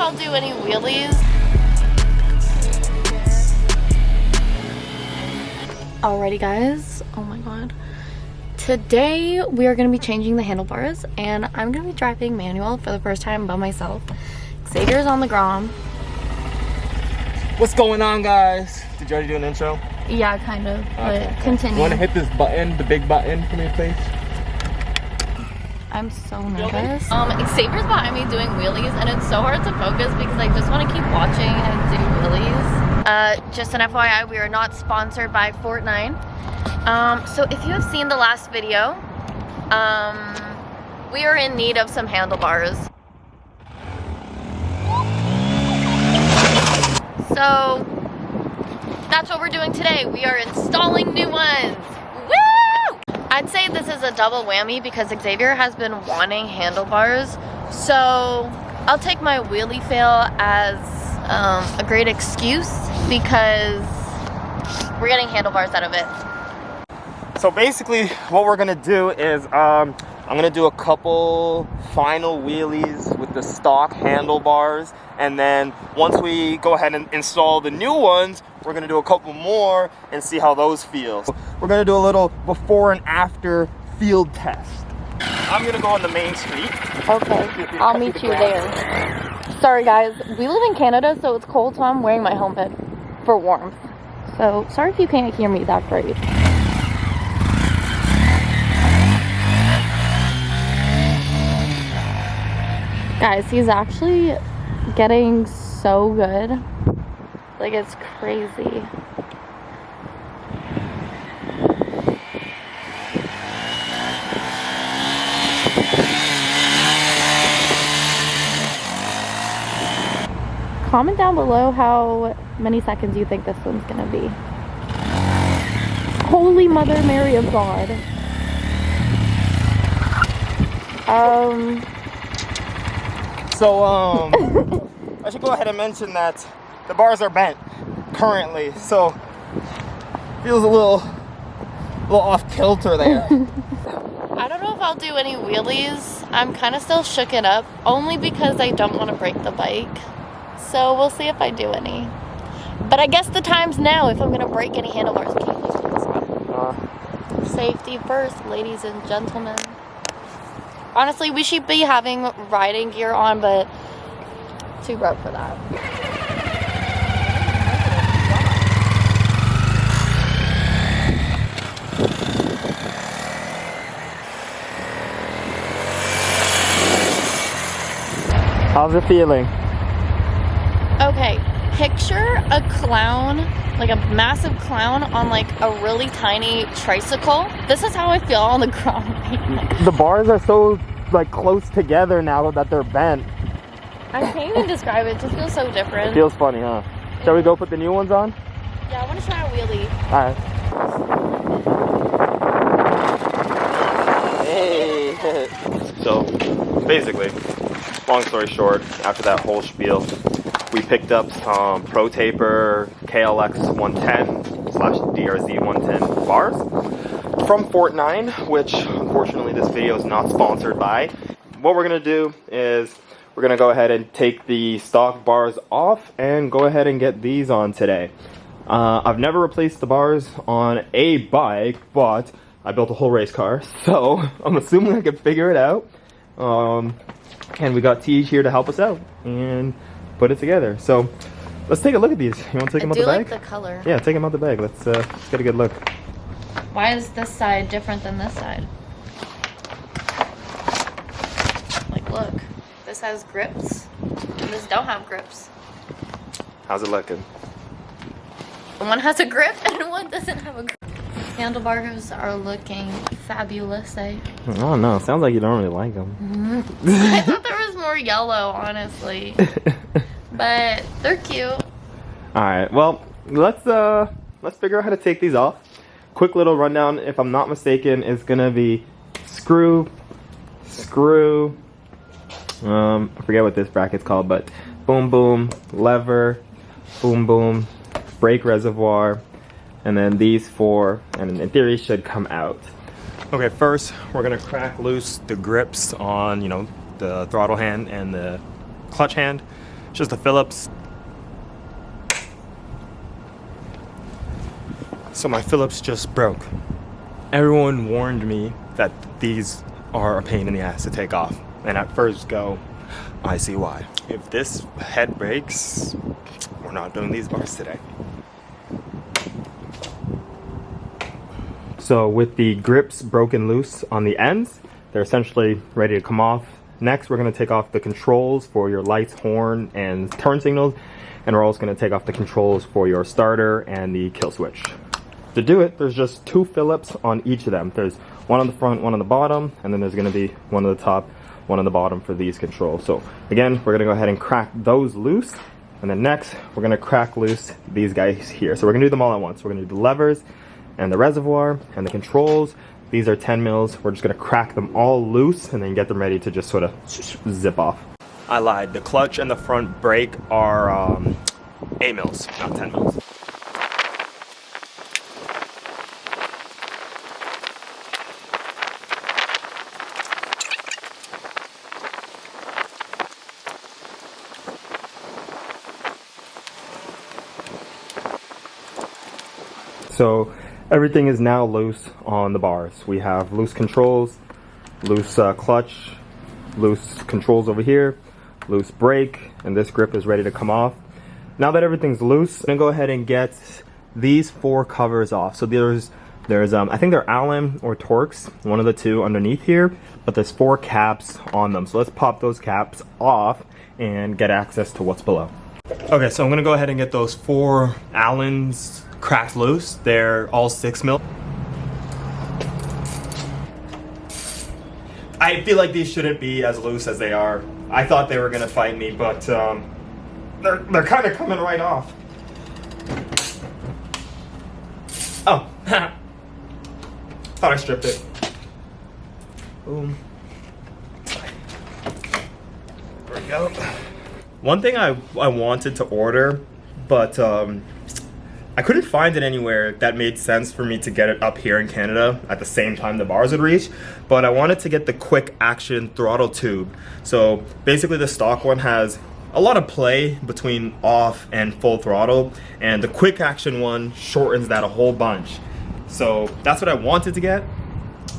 I'll do any wheelies. Alrighty guys, oh my god. Today we are going to be changing the handlebars and I'm going to be driving manual for the first time by myself. Xavier's on the Grom. What's going on, guys? Did you already do an intro? Yeah, kind of, but Okay. continue. You want to hit this button, the big button for me, please? I'm so nervous. Xavier's behind me doing wheelies and it's so hard to focus because I just want to keep watching and do wheelies. Just an FYI, we are not sponsored by Fortnite. So if you have seen the last video, we are in need of some handlebars. So that's what we're doing today. We are installing new ones. Woo! I'd say this is a double whammy because Xavier has been wanting handlebars. So I'll take my wheelie fail as a great excuse because we're getting handlebars out of it. So basically what we're gonna do is I'm gonna do a couple final wheelies with the stock handlebars, and then once we go ahead and install the new ones, we're gonna do a couple more and see how those feel. We're gonna do a little before and after field test. I'm gonna go on the main street. Okay, I'll meet you there. Sorry guys, we live in Canada so it's cold, so I'm wearing my helmet for warmth. So sorry if you can't hear me that great. Guys, he's actually getting so good. Like, it's crazy. Comment down below how many seconds you think this one's gonna be. Holy Mother Mary of God. So, I should go ahead and mention that the bars are bent currently, so feels a little off kilter there. I don't know if I'll do any wheelies. I'm kind of still shooken up, only because I don't want to break the bike. So we'll see if I do any. But I guess the time's now if I'm going to break any handlebars. Can you please take this one? Safety first, ladies and gentlemen. Honestly, we should be having riding gear on, but too broke for that. How's it feeling? Okay, picture a clown, like a massive clown on like a really tiny tricycle. This is how I feel on the ground right now. The bars are so like close together now that they're bent. I can't even describe it. It just feels so different. It feels funny, huh? Shall we go put the new ones on? Yeah, I want to try a wheelie. Alright. Hey! So, basically, long story short, after that whole spiel, we picked up some Pro Taper KLX 110/DRZ 110 bars from Fortnite, which unfortunately this video is not sponsored by. What we're going to do is we're going to go ahead and take the stock bars off and go ahead and get these on today. I've never replaced the bars on a bike, but I built a whole race car, so I'm assuming I can figure it out. And we got Tej here to help us out and put it together. So let's take a look at these. You want to take them out the bag? I do like the color. Yeah, take them out the bag. Let's get a good look. Why is this side different than this side? Like, look. This has grips, and this don't have grips. How's it looking? One has a grip, and one doesn't have a grip. Handlebars are looking fabulous, eh? Oh no, sounds like you don't really like them. I thought there was more yellow, honestly. But they're cute. Alright, well, let's figure out how to take these off. Quick little rundown, if I'm not mistaken, is gonna be screw, I forget what this bracket's called, but boom boom, lever, boom boom, brake reservoir, and then these four, and in theory should come out. Okay, first we're gonna crack loose the grips on, you know, the throttle hand and the clutch hand. It's just a Phillips. So my Phillips just broke. Everyone warned me that these are a pain in the ass to take off. And at first go, I see why. If this head breaks, we're not doing these bars today. So with the grips broken loose on the ends, they're essentially ready to come off. Next, we're going to take off the controls for your lights, horn, and turn signals. And we're also going to take off the controls for your starter and the kill switch. To do it, there's just 2 Phillips on each of them. There's one on the front, one on the bottom, and then there's going to be one on the top, one on the bottom for these controls. So again, we're going to go ahead and crack those loose. And then next, we're going to crack loose these guys here. So we're going to do them all at once. We're going to do the levers and the reservoir and the controls. These are 10 mils. We're just going to crack them all loose and then get them ready to just sort of zip off. I lied. The clutch and the front brake are 8 mils, not 10 mils. So everything is now loose on the bars. We have loose controls, loose clutch, loose controls over here, loose brake, and this grip is ready to come off. Now that everything's loose, I'm gonna go ahead and get these 4 covers off. So there's I think they're Allen or Torx, one of the 2 underneath here, but there's 4 caps on them. So let's pop those caps off and get access to what's below. Okay, so I'm gonna go ahead and get those 4 Allens cracked loose. They're all 6 mil. I feel like these shouldn't be as loose as they are. I thought they were gonna fight me, but they're kind of coming right off. Oh, thought I stripped it. Boom. There we go. One thing I wanted to order, but I couldn't find it anywhere that made sense for me to get it up here in Canada at the same time the bars would reach, but I wanted to get the quick action throttle tube. So basically the stock one has a lot of play between off and full throttle, and the quick action one shortens that a whole bunch. So that's what I wanted to get,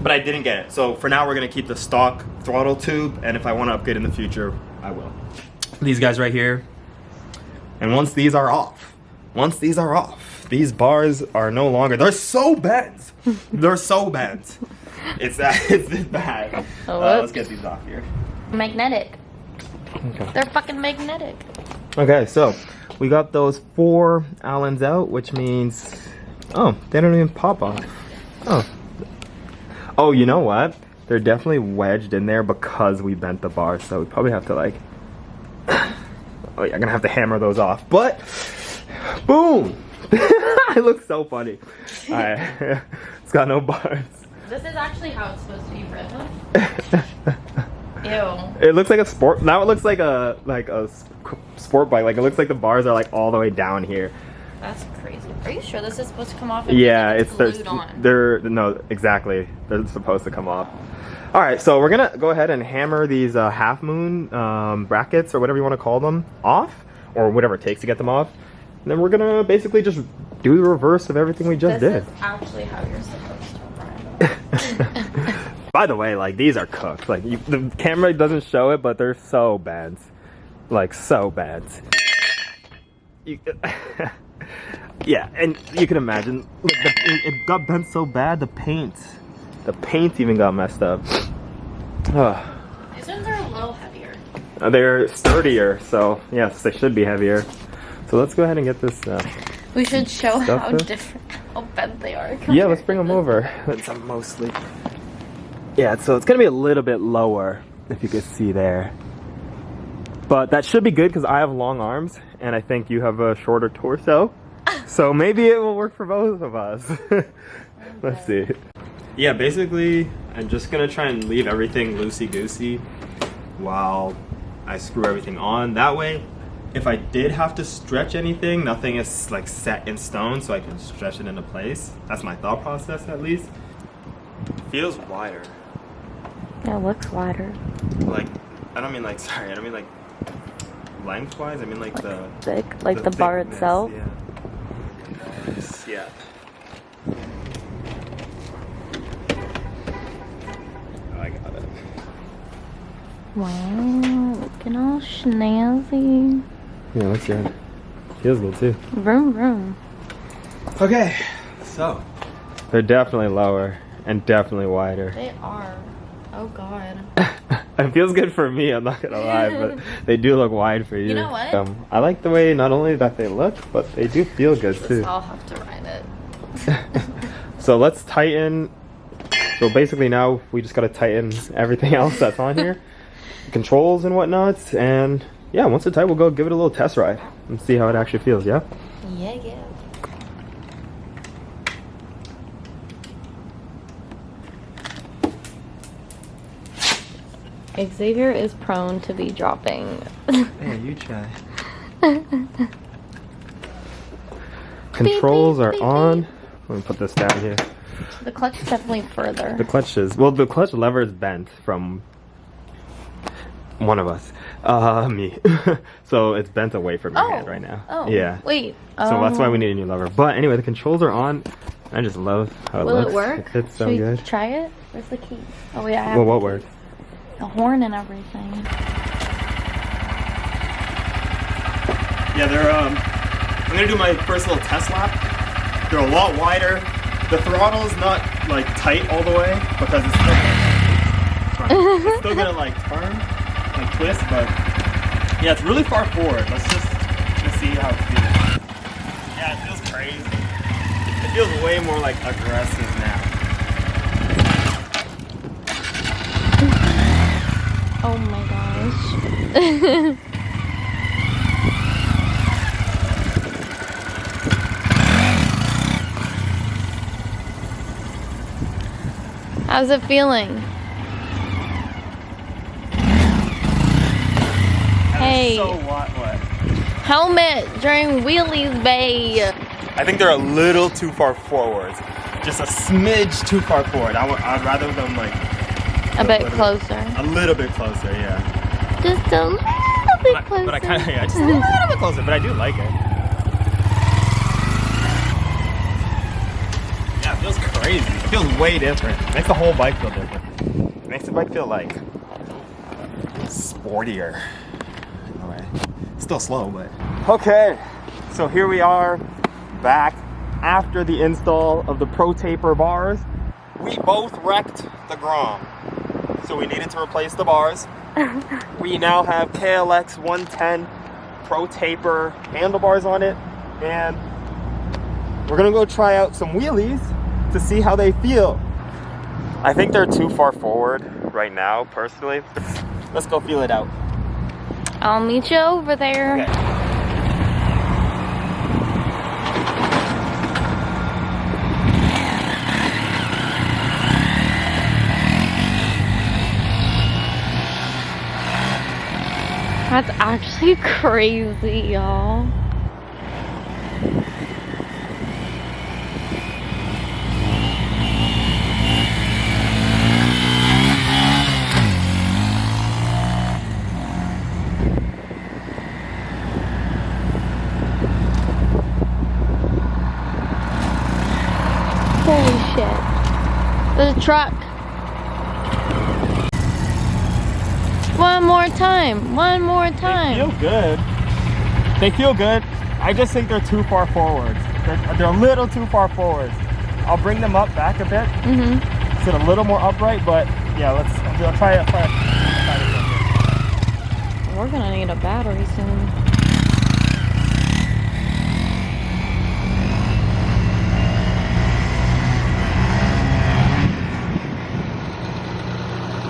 but I didn't get it. So for now we're gonna keep the stock throttle tube, and if I want to upgrade in the future, I will. These guys right here, and once these are off, these bars are no longer, they're so bent. They're so bent. It's this bad. Let's get these off here. Magnetic. Okay. They're fucking magnetic. Okay, so we got those 4 Allens out, which means, oh, they don't even pop off. Oh, you know what? They're definitely wedged in there because we bent the bars, so we probably have to like, oh yeah, I'm gonna have to hammer those off, but boom. It looks so funny. Alright, it's got no bars. This is actually how it's supposed to be written. Ew. It looks like a sport. Now it looks like a sport bike. Like it looks like the bars are like all the way down here. That's crazy. Are you sure this is supposed to come off? Yeah, it's glued on. they're no, exactly. They're supposed to come off. All right, so we're gonna go ahead and hammer these half moon brackets or whatever you want to call them off, or whatever it takes to get them off. And then we're gonna basically just do the reverse of everything we just did. This is actually how you're supposed to run. By the way, like these are cooked. Like the camera doesn't show it, but they're so bad. Like so bad. Yeah, and you can imagine, like, it got bent so bad, the paint even got messed up. These ones are a little heavier. They're sturdier, so yes, they should be heavier. So let's go ahead and get this. We should show how different, how bent they are. Yeah, let's bring them over. That's mostly. Yeah, so it's gonna be a little bit lower, if you could see there. But that should be good because I have long arms, and I think you have a shorter torso. So maybe it will work for both of us. Let's see. Yeah, basically, I'm just gonna try and leave everything loosey-goosey while I screw everything on. That way, if I did have to stretch anything, nothing is like set in stone, so I can stretch it into place. That's my thought process, at least. It feels wider. It looks wider. Like, I don't mean like, sorry, I don't mean like lengthwise. I mean like the thick, like the bar thickness, itself. Yeah. Yeah. Oh, I got it. Wow, looking all snazzy. Yeah, looks good. Feels good too. Vroom vroom. Okay, so they're definitely lower and definitely wider. They are. Oh god. It feels good for me, I'm not gonna lie, but they do look wide for you. You know what? I like the way not only that they look, but they do feel good too. I'll have to ride it. So let's tighten. So basically now we just gotta tighten everything else that's on here. The controls and whatnot, and yeah, once it's tight, we'll go give it a little test ride and see how it actually feels, yeah? Yeah. Xavier is prone to be dropping. Yeah, you try. Controls are on. Let me put this down here. The clutch is definitely further. The clutch is, well, the clutch lever is bent from one of us. Me. So it's bent away from your hand right now. Oh. Yeah. Wait. So that's why we need a new lever. But anyway, the controls are on. I just love how it looks. Will it work? It fits so Should we good. try it? Where's the key? Oh wait, I have Well, the what key. works? The horn and everything. Yeah, they're I'm gonna do my first little test lap. They're a lot wider. The throttle's not like tight all the way because it's still gonna like turn and twist, but yeah, it's really far forward. Let's just see how it feels. Yeah, it feels crazy. It feels way more like aggressive now. Oh my gosh. How's it feeling? Hey. So what? Helmet during wheelies, bae. I think they're a little too far forward. Just a smidge too far forward. I'd rather them like A bit closer. A little bit closer, yeah. Just a little bit closer. But I kind of, yeah, just a little bit closer, but I do like it. Yeah, it feels crazy. It feels way different. It makes the whole bike feel different. It makes the bike feel like sportier in a way. Still slow, but. Okay, so here we are back after the install of the Pro Taper bars. We both wrecked the Grom. So we needed to replace the bars. We now have KLX 110 Pro Taper handlebars on it, and we're gonna go try out some wheelies to see how they feel. I think they're too far forward right now, personally. Let's go feel it out. I'll meet you over there. Okay. That's actually crazy, y'all. Holy shit. There's a truck. One more time. One more time. They feel good. They feel good. I just think they're too far forwards. They're a little too far forwards. I'll bring them up back a bit. Sit a little more upright, but yeah, I'll try it. We're gonna need a battery soon.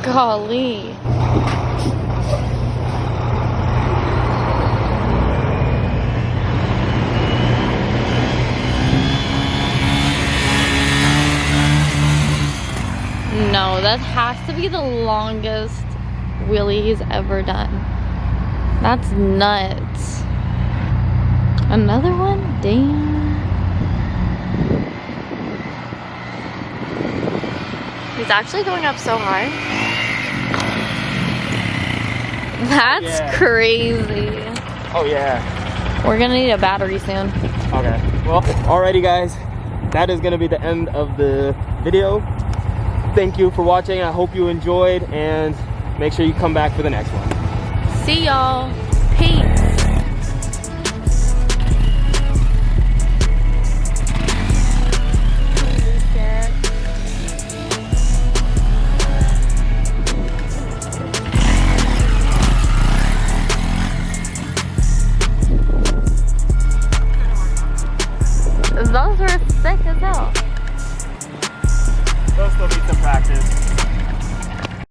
Golly. No, that has to be the longest wheelie he's ever done. That's nuts. Another one? Damn. He's actually going up so high. That's crazy. Oh yeah. We're gonna need a battery soon. Okay. Well, alrighty guys. That is gonna be the end of the video. Thank you for watching. I hope you enjoyed, and make sure you come back for the next one. See y'all. Peace.